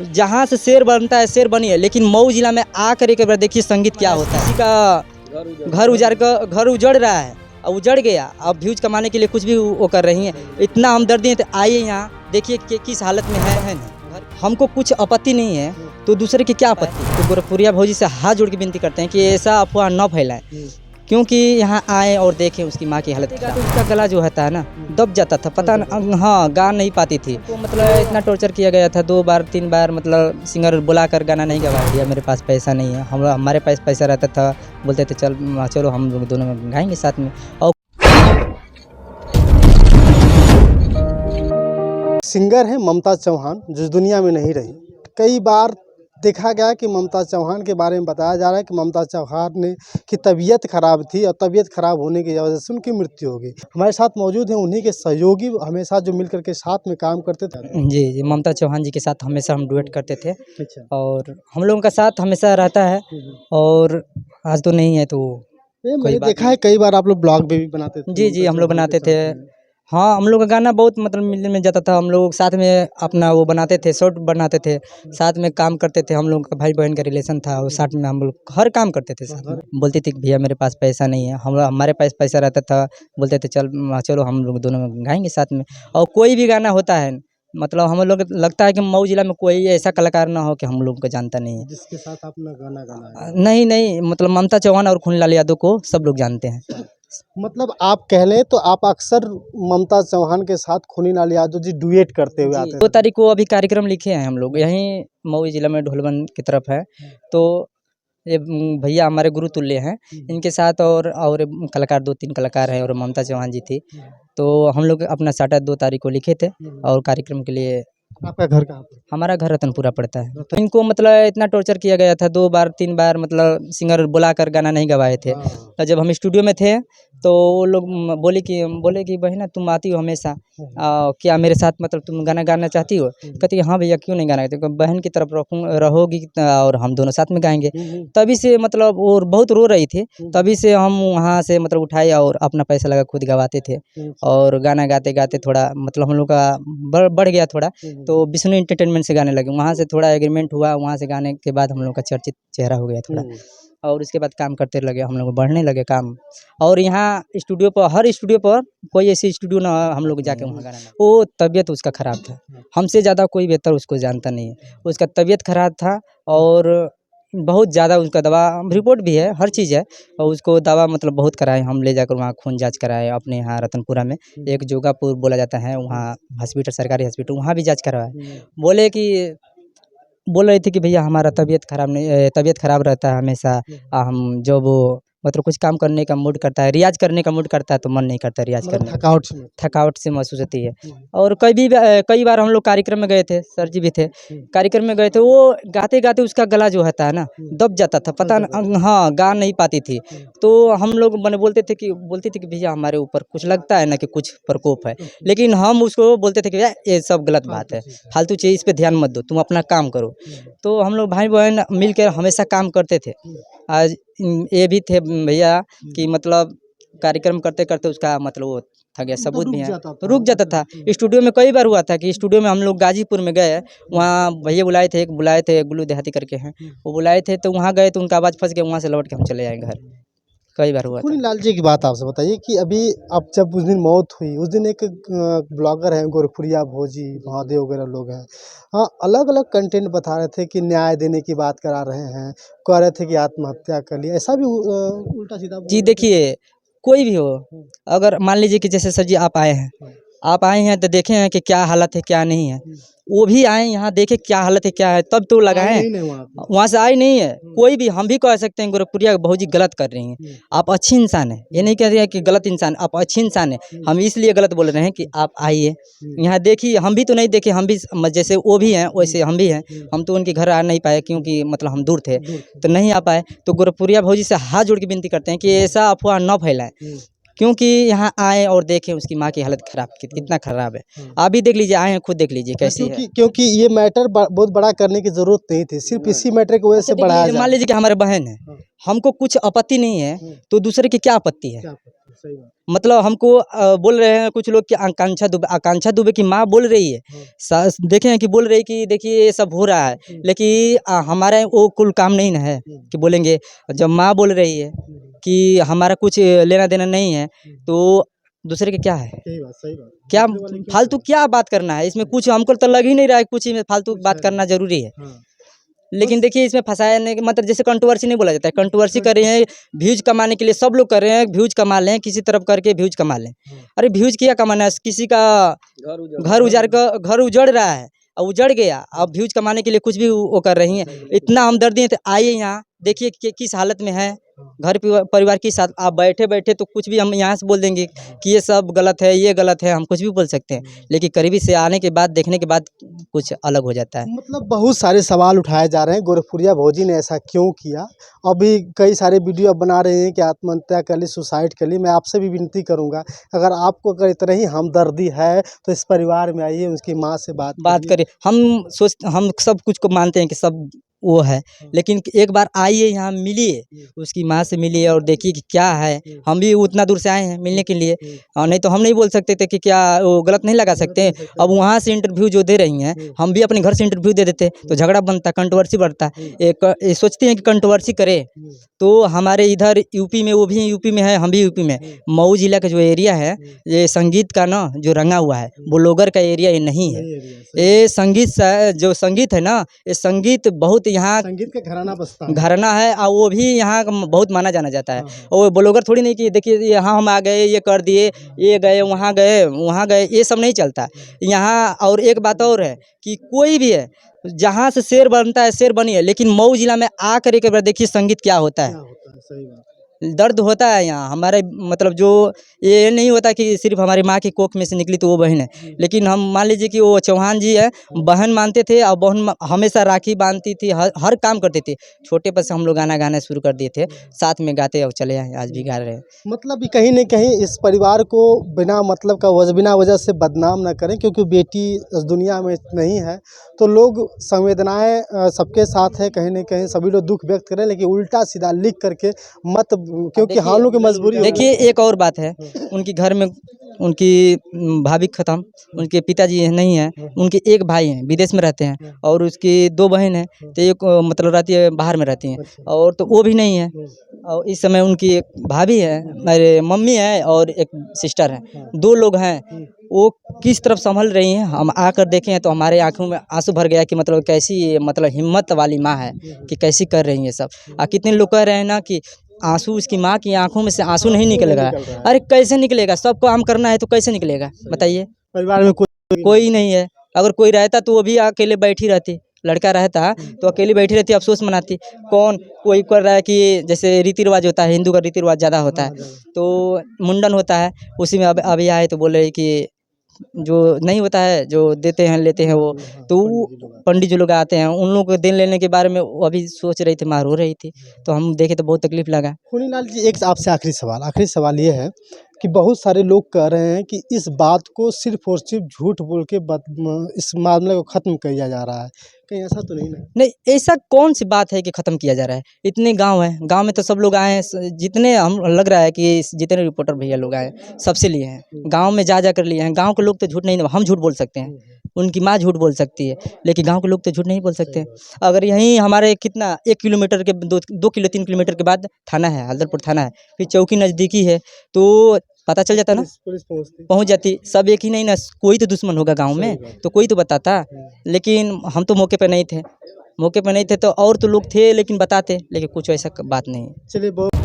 जहाँ से शेर बनता है शेर बनी है, लेकिन मऊ जिला में आकर एक बार देखिए संगीत क्या होता है। किसी का घर उजड़ रहा है और उजड़ गया, अब व्यूज कमाने के लिए कुछ भी वो कर रही हैं। इतना हमदर्दी है तो आइए यहाँ देखिए कि किस हालत में है नहीं। हमको कुछ आपत्ति नहीं है तो दूसरे की क्या आपत्ति। तो गोरखपुरिया भौजी से हाथ जोड़ के विनती करते हैं कि ऐसा अफवाह न फैलाएं, क्योंकि यहाँ आए और देखें उसकी माँ की हालत। तो उसका गला जो होता है ना दब जाता था, पता न, हाँ गा नहीं पाती थी। तो मतलब इतना टॉर्चर किया गया था, 2 बार 3 बार मतलब सिंगर बुलाकर गाना नहीं गवा दिया। मेरे पास पैसा नहीं है, हमारे पास पैसा रहता था, बोलते थे चलो हम लोग दोनों गाएंगे साथ में। और सिंगर है ममता चौहान, जो इस दुनिया में नहीं रही। कई बार देखा गया कि ममता चौहान के बारे में बताया जा रहा है कि ममता चौहान ने की तबीयत खराब थी और तबीयत खराब होने की वजह से उनकी मृत्यु हो गई। हमारे साथ मौजूद हैं उन्हीं के सहयोगी, हमेशा जो मिलकर के साथ में काम करते थे। जी, ममता चौहान जी के साथ हमेशा हम डुएट करते थे अच्छा। और हम लोगों का साथ हमेशा रहता है। और आज तो नहीं है तो मैंने देखा है कई बार आप लोग ब्लॉग भी बनाते थे। जी हम लोग बनाते थे। हाँ, हम लोग का गाना बहुत मतलब मिलने में जाता था। हम लोग साथ में अपना वो बनाते थे, शॉर्ट बनाते थे, साथ में काम करते थे। हम लोग का भाई बहन का रिलेशन था, वो साथ में हम लोग हर काम करते थे साथ में। बोलती थी कि भैया मेरे पास पैसा नहीं है, हमारे पास पैसा रहता था, बोलते थे चलो हम लोग दोनों गाएंगे साथ में। और कोई भी गाना होता है मतलब हम लोग लगता है कि मऊ जिला में कोई ऐसा कलाकार ना हो कि हम लोग को जानता नहीं है, जिसके साथ आपने गाना गाना है। नहीं मतलब ममता चौहान और खूनलाल यादव को सब लोग जानते हैं। मतलब आप कह लें तो आप अक्सर ममता चौहान के साथ खूनीलाल यादव जी डुएट करते हुए आते हैं। 2 तारीख को अभी कार्यक्रम लिखे हैं हम लोग, यहीं मऊ जिला में ढोलवन की तरफ है। तो ये भैया हमारे गुरु तुल्य हैं, इनके साथ और कलाकार 2-3 कलाकार हैं और ममता चौहान जी थी। तो हम लोग अपना साटा 2 तारीख को लिखे थे और कार्यक्रम के लिए। आपका घर कहाँ पे? हमारा घर रतनपुरा पड़ता है। तो इनको मतलब इतना टॉर्चर किया गया था, 2 बार 3 बार मतलब सिंगर बुलाकर गाना नहीं गवाए थे। और जब हम स्टूडियो में थे तो वो लोग बोले कि बहना तुम आती हो हमेशा, क्या मेरे साथ मतलब तुम गाना गाना चाहती हो? कहती है हाँ भैया क्यों नहीं गाना, तो बहन की तरफ रहोगी और हम दोनों साथ में गाएंगे। तभी से मतलब और बहुत रो रही थी, तभी से हम वहाँ से मतलब उठाए और अपना पैसा लगा खुद गवाते थे। और गाना गाते गाते थोड़ा मतलब हम लोग का बढ़ गया थोड़ा, तो विष्णु एंटरटेनमेंट से गाने लगे। वहाँ से थोड़ा एग्रीमेंट हुआ, वहाँ से गाने के बाद हम लोग का चर्चित चेहरा हो गया थोड़ा। और उसके बाद काम करते लगे, हम लोग बढ़ने लगे काम। और यहाँ स्टूडियो पर, हर स्टूडियो पर कोई ऐसी स्टूडियो ना हम लोग जाके वहाँ गाना ना। वो तबीयत उसका ख़राब था, हमसे ज़्यादा कोई बेहतर उसको जानता नहीं है। उसका तबीयत ख़राब था और बहुत ज़्यादा उसका दवा रिपोर्ट भी है, हर चीज़ है। और उसको दवा मतलब बहुत कराए, हम ले जाकर वहाँ खून जाँच कराए अपने यहाँ रतनपुरा में। एक जोगापुर बोला जाता है, वहाँ हॉस्पिटल, सरकारी हॉस्पिटल, वहाँ भी जाँच करवाए। बोल रहे थे कि भैया हमारा तबीयत खराब रहता है हमेशा। हम जब वो मतलब कुछ काम करने का मूड करता है, रियाज़ करने का मूड करता है तो मन नहीं करता रियाज़ करने का, थकावट से महसूस होती है। और कई बार हम लोग कार्यक्रम में गए थे, सर जी भी थे, कार्यक्रम में गए थे। वो गाते-गाते उसका गला जो होता है ना दब जाता था, पता न, हाँ गा नहीं पाती थी। तो हम लोग मैंने बोलती थी कि भैया हमारे ऊपर कुछ लगता है ना कि कुछ प्रकोप है, लेकिन हम उसको बोलते थे कि भैया ये सब गलत बात है, फालतू चीज़ इस पे ध्यान मत दो, तुम अपना काम करो। तो हम लोग भाई बहन मिलकर हमेशा काम करते थे। आज ये भी थे भैया कि मतलब कार्यक्रम करते करते उसका मतलब वो था गया, सबूत भी है, रुक जाता था। स्टूडियो में कई बार हुआ था कि स्टूडियो में हम लोग गाजीपुर में गए, वहाँ भैया बुलाए थे गुल्लू देहाती करके हैं, वो बुलाए थे। तो वहाँ गए तो उनका आवाज़ फंस गया, वहाँ से लौट के हम चले आए घर। कई बार हुआ था। खूनीलाल जी की बात आपसे बताइए कि अभी अब जब उस दिन मौत हुई, उस दिन एक ब्लॉगर है गोरखपुरिया भोजी महादेव वगैरह लोग हैं, हाँ अलग अलग कंटेंट बता रहे थे कि न्याय देने की बात करा रहे हैं, कह रहे थे कि आत्महत्या कर लिया, ऐसा भी उल्टा सीधा जी देखिए, कोई भी हो, अगर मान लीजिए कि जैसे सर जी आप आए हैं तो देखे हैं कि क्या हालत है क्या नहीं है। वो भी आए यहाँ देखे क्या हालत है क्या है, तब तो लगाए। वहाँ से आए नहीं है कोई भी। हम भी कह सकते हैं गोरखपुरिया बहुत ही गलत कर रही हैं। आप अच्छी इंसान हैं, ये नहीं कह रहे हैं कि गलत इंसान, आप अच्छी इंसान हैं। हम इसलिए गलत बोल रहे हैं कि आप आइए यहाँ देखिए। हम भी तो नहीं देखे, हम भी जैसे वो भी हैं वैसे हम भी हैं। हम तो उनके घर आ नहीं पाए क्योंकि मतलब हम दूर थे तो नहीं आ पाए। तो गोरखपुरिया भौजी से हाथ जोड़ के विनती करते हैं कि ऐसा अफवाह न फैलाएं, क्योंकि यहाँ आए और देखें उसकी माँ की हालत खराब कितना खराब है। आप भी देख लीजिए, आए हैं खुद देख लीजिए कैसी है। क्योंकि ये मैटर बहुत बड़ा करने की जरूरत नहीं थी, सिर्फ इसी मैटर की वजह से बढ़ाया। मान लीजिए कि हमारे बहन है, हमको कुछ आपत्ति नहीं है तो दूसरे की क्या आपत्ति है। सही बात। मतलब हमको बोल रहे हैं कुछ लोग कि आकांक्षा दुबे की माँ बोल रही है, देखे हैं कि बोल रही कि देखिए ये सब हो रहा है, लेकिन हमारा वो कुल काम नहीं ना है कि बोलेंगे। जब माँ बोल रही है कि हमारा कुछ लेना देना नहीं है, तो दूसरे के क्या है, सही बात। क्या दूसरे वाले क्यों फालतू क्या बात करना है इसमें, कुछ हमको तो लग ही नहीं रहा है कुछ में फालतू कुछ बात है करना नहीं। जरूरी है। हाँ, लेकिन बस देखिए इसमें फंसाने के मतलब जैसे कंट्रोवर्सी नहीं बोला जाता है, कंट्रोवर्सी कर रहे हैं व्यूज कमाने के लिए, सब लोग कर रहे हैं व्यूज कमा लें, किसी तरफ करके व्यूज कमा लें। अरे व्यूज क्या कमाना है, किसी का घर उजड़ रहा है और उजड़ गया, अब व्यूज कमाने के लिए कुछ भी वो कर रही हैं। इतना हमदर्दी है तो आइए यहाँ देखिए कि किस हालत में है घर परिवार के साथ। आप बैठे बैठे तो कुछ भी हम यहाँ से बोल देंगे कि ये सब गलत है, ये गलत है, हम कुछ भी बोल सकते हैं, लेकिन करीबी से आने के बाद देखने के बाद कुछ अलग हो जाता है। मतलब बहुत सारे सवाल उठाए जा रहे हैं, गोरखपुरिया भौजी ने ऐसा क्यों किया। अभी कई सारे वीडियो अब बना रहे हैं कि आत्महत्या कर ली, सुसाइड कर ली। मैं आपसे भी विनती करूंगा, अगर आपको अगर इतना ही हमदर्दी है तो इस परिवार में आइए, उसकी माँ से बात करिए। करें। हम सब कुछ को मानते हैं कि सब वो है, लेकिन एक बार आइए यहाँ मिलिए, उसकी माँ से मिलिए और देखिए कि क्या है। हम भी उतना दूर से आए हैं मिलने के लिए, और नहीं तो हम नहीं बोल सकते थे कि क्या वो गलत नहीं लगा सकते। अब वहाँ से इंटरव्यू जो दे रही हैं, हम भी अपने घर से इंटरव्यू दे देते तो झगड़ा बनता, कंट्रोवर्सी बढ़ता। ये सोचती हैं कि कंट्रोवर्सी करे, तो हमारे इधर यूपी में, वो भी यूपी में है, हम भी यूपी में। मऊ जिला का जो एरिया है, ये संगीत का ना जो रंगा हुआ है, ब्लॉगर का एरिया ये नहीं है। ये जो संगीत है ना, ये संगीत बहुत यहाँ संगीत का घराना बसता है। घराना है, और वो भी यहाँ का बहुत माना जाना जाता है। और वो ब्लॉगर थोड़ी नहीं कि देखिए यहाँ हम आ गए, ये कर दिए, ये गए वहाँ गए, ये सब नहीं चलता यहाँ। और एक बात और है कि कोई भी है, जहाँ से शेर बनता है शेर बनिए, लेकिन मऊ जिला में आकर एक बार देखिए संगीत क्या होता है। सही बात। दर्द होता है यहाँ हमारे, मतलब जो ये नहीं होता कि सिर्फ हमारी माँ की कोख में से निकली तो वो बहन है, लेकिन हम मान लीजिए कि वो चौहान जी है, बहन मानते थे, और बहन हमेशा राखी बांधती थी, हर काम करते थे। छोटे पर से हम लोग गाना शुरू कर दिए थे, साथ में गाते और चले आए, आज भी गा रहे हैं। मतलब कहीं न कहीं इस परिवार को बिना मतलब का बिना वजह से बदनाम ना करें, क्योंकि बेटी इस दुनिया में नहीं है, तो लोग संवेदनाएँ सबके साथ है, कहीं न कहीं सभी लोग दुःख व्यक्त करें, लेकिन उल्टा सीधा लिख करके मत, क्योंकि हम लोग की मजबूरी है। देखिए एक और बात है, उनकी घर में उनकी भाभी खत्म, उनके पिताजी नहीं है, उनके एक भाई हैं विदेश में रहते हैं, और उसकी 2 बहन हैं, तो एक मतलब रहती है बाहर में रहती हैं, और तो वो भी नहीं है। और इस समय उनकी एक भाभी है, मेरे मम्मी है, और एक सिस्टर है, 2 लोग हैं। वो किस तरफ संभल रही हैं, हम आकर देखे हैं तो हमारे आँखों में आंसू भर गया कि मतलब कैसी, मतलब हिम्मत वाली माँ है कि कैसी कर रही है सब। कितने लोग कह रहे हैं ना कि आंसू, उसकी माँ की आंखों में से आंसू नहीं निकलेगा। अरे कैसे निकलेगा, सब काम करना है तो कैसे निकलेगा बताइए। परिवार में कोई नहीं है, अगर कोई रहता तो वो भी अकेले बैठी रहती, लड़का रहता तो अकेली बैठी रहती, अफसोस मनाती। कौन कोई कर रहा है कि जैसे रीति रिवाज होता है, हिंदू का रीति रिवाज ज़्यादा होता है, तो मुंडन होता है, उसी में अब अभी आए तो बोल रहे कि जो नहीं होता है, जो देते हैं लेते हैं वो, तो पंडित जो लोग आते हैं उन लोगों को देन लेने के बारे में वो अभी सोच रही थी, मार हो रही थी, तो हम देखे तो बहुत तकलीफ लगा। खूनीलाल जी, एक आपसे आखिरी सवाल ये है कि बहुत सारे लोग कह रहे हैं कि इस बात को सिर्फ और सिर्फ झूठ बोल के इस मामले को ख़त्म किया जा रहा है, कहीं ऐसा तो नहीं ना? नहीं, ऐसा कौन सी बात है कि ख़त्म किया जा रहा है। इतने गांव हैं, गांव में तो सब लोग आए हैं, जितने हम लग रहा है कि जितने रिपोर्टर भैया लोग आए हैं सबसे लिए हैं, गांव में जा कर लिए हैं। गांव के लोग तो झूठ नहीं, हम झूठ बोल सकते हैं, उनकी माँ झूठ बोल सकती है, लेकिन गांव के लोग तो झूठ नहीं बोल सकते। अगर यहीं हमारे कितना 1 किलोमीटर के 2 किलो 3 किलोमीटर के बाद थाना है, हल्दरपुर थाना है, फिर चौकी नज़दीकी है, तो पता चल जाता ना, पुलिस पहुंच जाती। सब एक ही नहीं ना, कोई तो दुश्मन होगा गांव में, तो कोई तो बताता। लेकिन हम तो मौके पे नहीं थे, तो और तो लोग थे लेकिन बताते, लेकिन कुछ ऐसा बात नहीं। चलिए बहुत